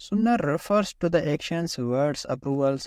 Sunnah refers to the actions, words, approvals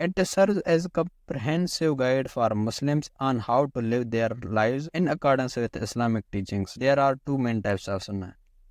It serves as a comprehensive guide for Muslims on how to live their lives in accordance with Islamic teachings। There are two main types of sunnah।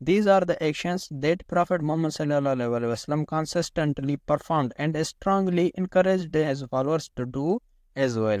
These are the actions that Prophet Muhammad sallallahu alaihi wasallam consistently performed and strongly encouraged his followers to do as well।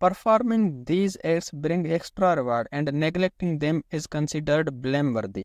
Performing these acts bring extra reward and neglecting them is considered blameworthy।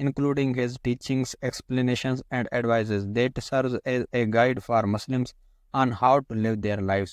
including his teachings, explanations and advices that serves as a guide for Muslims on how to live their lives।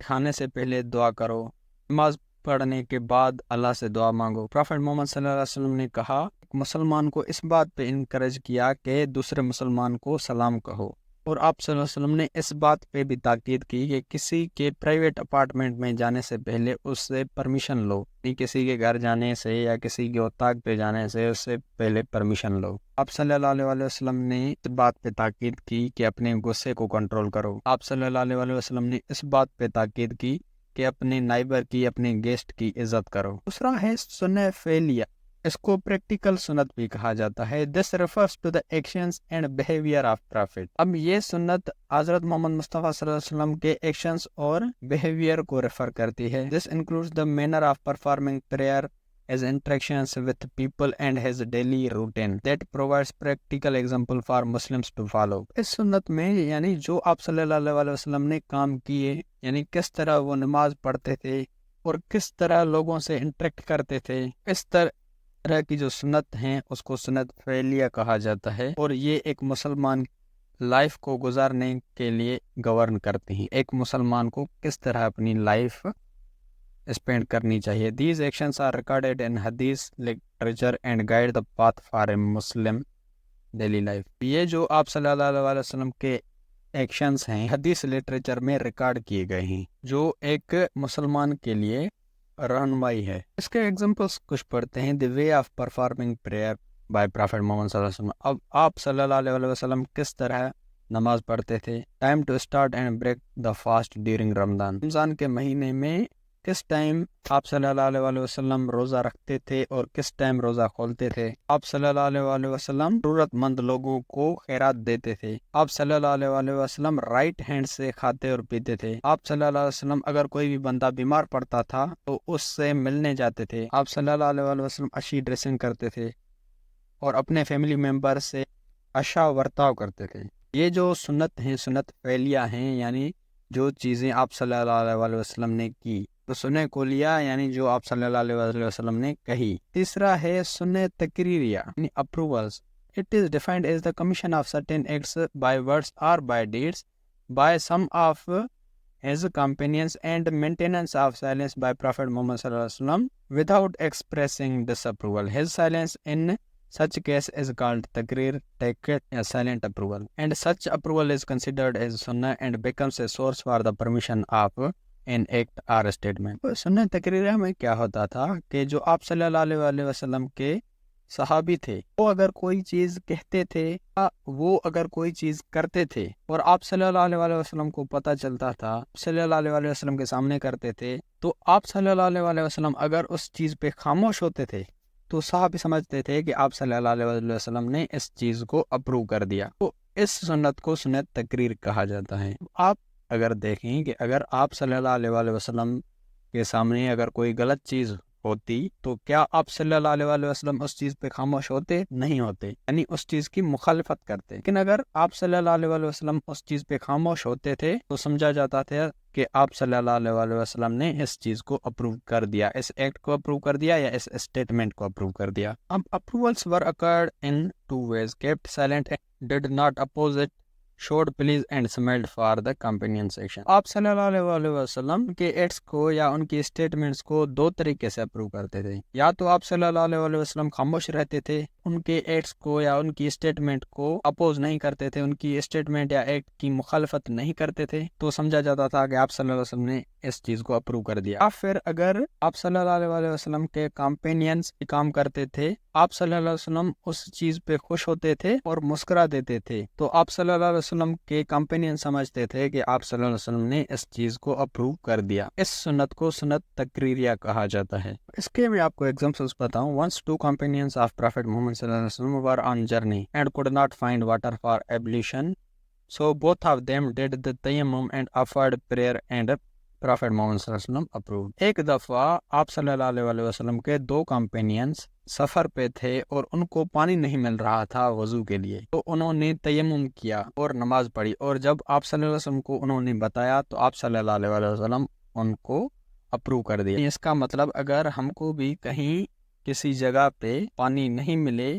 کھانے سے پہلے دعا کرو، نماز پڑھنے کے بعد اللہ سے دعا مانگو۔ پرافٹ محمد صلی اللہ علیہ وسلم نے کہا، مسلمان کو اس بات پہ انکریج کیا کہ دوسرے مسلمان کو سلام کہو، اور آپ صلی اللہ علیہ وسلم نے اس بات پہ بھی تاکید کی کہ کسی کے پرائیویٹ اپارٹمنٹ میں جانے سے پہلے اس سے پرمیشن لو، کسی کے گھر جانے سے یا کسی کے اتاق پہ جانے سے اس سے پہلے پرمیشن لو۔ آپ صلی اللہ علیہ وسلم نے اس بات پہ تاکید کی کہ اپنے غصے کو کنٹرول کرو۔ آپ صلی اللہ علیہ وسلم نے اس بات پہ تاکید کی کہ اپنے نائبر کی، اپنے گیسٹ کی عزت کرو۔ دوسرا ہے سنہ فعلیہ، اس کو پریکٹیکل سنت بھی کہا جاتا ہے۔ This refers to the actions and behavior of Prophet۔ اب یہ سنت حضرت محمد مصطفیٰ صلی اللہ علیہ وسلم کے ایکشنز اور بیہیویئر کو ریفر کرتی ہے۔ This includes the manner of performing prayer, his interactions with people and his daily routine that provides practical example for Muslims to follow۔ اس سنت میں یعنی جو آپ صلی اللہ علیہ وسلم نے کام کیے، یعنی کس طرح وہ نماز پڑھتے تھے اور کس طرح لوگوں سے انٹریکٹ کرتے تھے، اس طرح کی جو سنت ہیں اس کو سنت فعلیہ کہا جاتا ہے، اور یہ ایک مسلمان لائف کو گزارنے کے لیے گورن کرتے ہیں، ایک مسلمان کو کس طرح اپنی لائف اسپینڈ کرنی چاہیے۔ These actions are recorded in hadith literature and guide the path for a Muslim daily life۔ یہ جو آپ صلی اللہ علیہ وسلم کے ایکشنز ہیں حدیث لٹریچر میں ریکارڈ کیے گئے ہیں، جو ایک مسلمان کے لیے رہنمائی ہے۔ اس کے ایگزامپلس کچھ پڑھتے ہیں۔ The way of performing prayer by Prophet Muhammad صلی اللہ علیہ وسلم۔ اب آپ صلی اللہ علیہ وسلم کس طرح نماز پڑھتے تھے۔ Time to start and break the fast during Ramzan. Ramzan کے مہینے میں کس ٹائم آپ صلی اللہ علیہ وسلم روزہ رکھتے تھے اور کس ٹائم روزہ کھولتے تھے۔ آپ صلی اللہ علیہ وسلم ضرورت مند لوگوں کو خیرات دیتے تھے۔ آپ صلی اللہ علیہ وسلم رائٹ ہینڈ سے کھاتے اور پیتے تھے۔ آپ صلی اللہ علیہ وسلم اگر کوئی بھی بندہ بیمار پڑتا تھا تو اس سے ملنے جاتے تھے۔ آپ صلی اللہ علیہ وسلم اچھی ڈریسنگ کرتے تھے اور اپنے فیملی ممبر سے اچھا برتاؤ کرتے تھے۔ یہ جو سنت ہیں، سنت فعلیہ ہیں، یعنی جو چیزیں آپ صلی اللہ علیہ وسلم نے کی تو سنہ کو لیا، یعنی جو آپ صلی اللہ علیہ وسلم نے کہی۔ تیسرا ہے سنہ تقریریہ، یعنی approvals. It is defined as the commission of certain acts by words or by deeds by some of his companions and maintenance of silence by Prophet Muhammad sallallahu alaihi wasallam without expressing disapproval. His silence in such case is called taqreer, take a silent approval, and such approval is considered as sunnah and becomes a source for the permission of an act or a statement۔ سنہ تقریریہ میں کیا ہوتا تھا کہ جو آپ صلی اللہ علیہ وسلم کے صحابی تھے، وہ اگر کوئی چیز کہتے تھے، وہ اگر کوئی چیز کرتے تھے اور آپ صلی اللہ علیہ وسلم کو پتہ چلتا تھا، صلی اللہ علیہ وسلم کے سامنے کرتے تھے، تو آپ صلی اللہ علیہ وسلم اگر اس چیز پہ خاموش ہوتے تھے تو صحابی سمجھتے تھے کہ آپ صلی اللہ علیہ وسلم نے اس چیز کو اپروو کر دیا، تو اس سنت کو سنت تقریر کہا جاتا ہے۔ آپ اگر دیکھیں کہ اگر آپ صلی اللہ علیہ وسلم کے سامنے اگر کوئی غلط چیز ہوتی تو کیا آپ صلی اللہ علیہ وسلم اس چیز پہ خاموش ہوتے؟ نہیں ہوتے، یعنی اس چیز کی مخالفت کرتے۔ لیکن اگر آپ صلی اللہ علیہ وسلم اس چیز پہ خاموش ہوتے تھے تو سمجھا جاتا تھا کہ آپ صلی اللہ علیہ وسلم نے اس چیز کو اپروو کر دیا، اس ایکٹ کو اپروو کر دیا یا اس اسٹیٹمنٹ کو اپروو کر دیا۔ اب approvals were accorded in two ways, kept silent and did not oppose it, showed please and smiled for the companion section۔ آپ صلی اللہ علیہ وسلم کے ایکٹس کو یا ان کی اسٹیٹمنٹس کو دو طریقے سے اپروو کرتے تھے، یا تو آپ صلی اللہ علیہ وسلم خاموش رہتے تھے، ان کے ایکٹس کو یا ان کی اسٹیٹمنٹ کو اپوز نہیں کرتے تھے، ان کی اسٹیٹمنٹ یا ایکٹ کی مخالفت نہیں کرتے تھے، تو سمجھا جاتا تھا کہ آپ صلی اللہ علیہ وسلم نے اس چیز کو اپروو کر دیا۔ یا پھر اگر آپ صلی اللہ علیہ وسلم کے کمپینینز کام کرتے تھے، آپ صلی اللہ علیہ وسلم اس چیز پہ خوش ہوتے تھے اور مسکرا دیتے تھے، تو آپ صلی اللہ علیہ وسلم کے کمپینین سمجھتے تھے کہ آپ صلی اللہ علیہ وسلم نے اس چیز کو اپروو کر دیا۔ اس سنت کو سنت تقریریہ کہا جاتا ہے۔ اس کے بھی آپ کو ایگزامپلس بتاؤں۔ Once two companions of Prophet Muhammad صلی اللہ علیہ وسلم were on journey and could not find water for ablution, so both of them did the tayammum and offered prayer and Prophet Muhammad صلی اللہ علیہ وسلم approved۔ ایک دفعہ آپ صلی اللہ علیہ وسلم کے دو کمپینینز سفر پہ تھے اور ان کو پانی نہیں مل رہا تھا وضو کے لیے، تو انہوں نے تیمم کیا اور نماز پڑھی، اور جب آپ صلی اللہ علیہ وسلم کو انہوں نے بتایا تو آپ صلی اللہ علیہ وسلم ان کو اپروو کر دیا۔ اس کا مطلب اگر ہم کو بھی کہیں کسی جگہ پہ پانی نہیں ملے